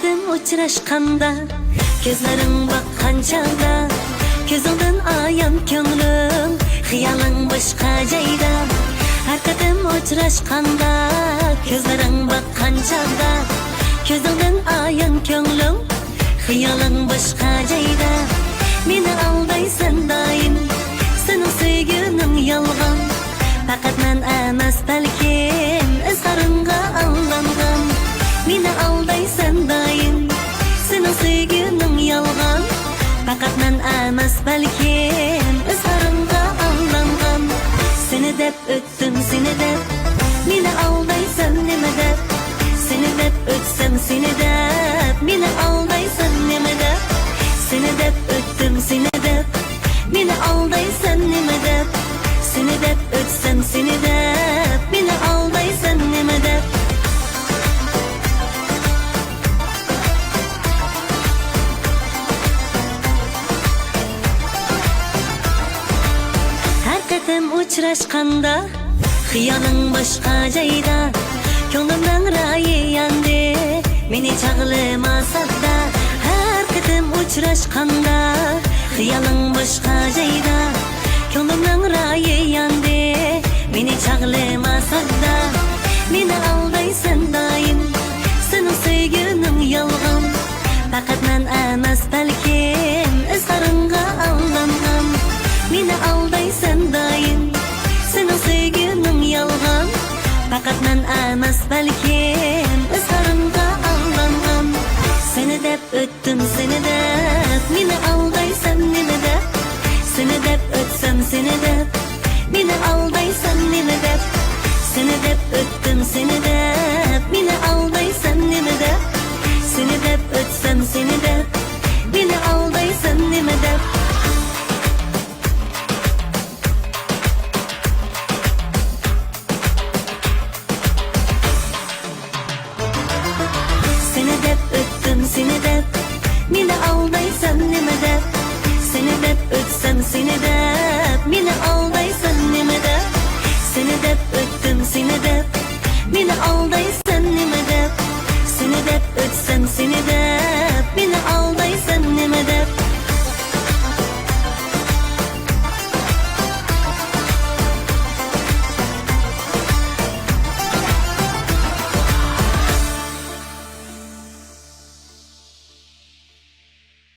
qatim uchrashganda, ko'zlaring baqqan chog'da, ko'zingdan ayon ko'nglim, xiyoling boshqa joyda. Har qatim uchrashganda, ko'zlaring baqqan chog'da, ko'zingdan ayon ko'nglim, xiyoling boshqa joyda. Meni aldaysan doim, sening sevgining yolg'on. Faqat men emas balkim izharingga aldangan. Meni aldaysan doim, sening sevgining yolg'on. Faqat men emas balkim izharingga aldangan. Seni deb o'tdim, seni deb, meni aldaysan nima deb. Seni deb o'tsam, seni deb, meni aldaysan nima deb. Seni deb o'tdim, seni deb, meni aldaysan nima deb. Seni deb o'tsam, seni deb, meni aldaysan nima deb. Har qatim uchrashganda, xiyoling boshqa joyda, ko'nglimning rayi yandi, meni chaqlamasada. Har qatim uchrashganda, xiyoling boshqa joyda, ko'nglimning rayi yandi, meni chaqlamasada. Meni aldaysan doim, sening sevgining yolg'on. Faqat men emas balkim izharingga aldangan. Meni aldaysan doim, sening sevgining yolg'on. Faqat men emas balkim izharingga aldangan. Seni deb o'tdim, seni deb, meni aldaysan nima deb. Seni deb o'tsam, seni deb, meni aldaysan nima deb. Seni deb o'tdim, seni deb, meni aldaysan nima deb. Seni deb o'tsam, seni deb, meni aldaysan nima deb.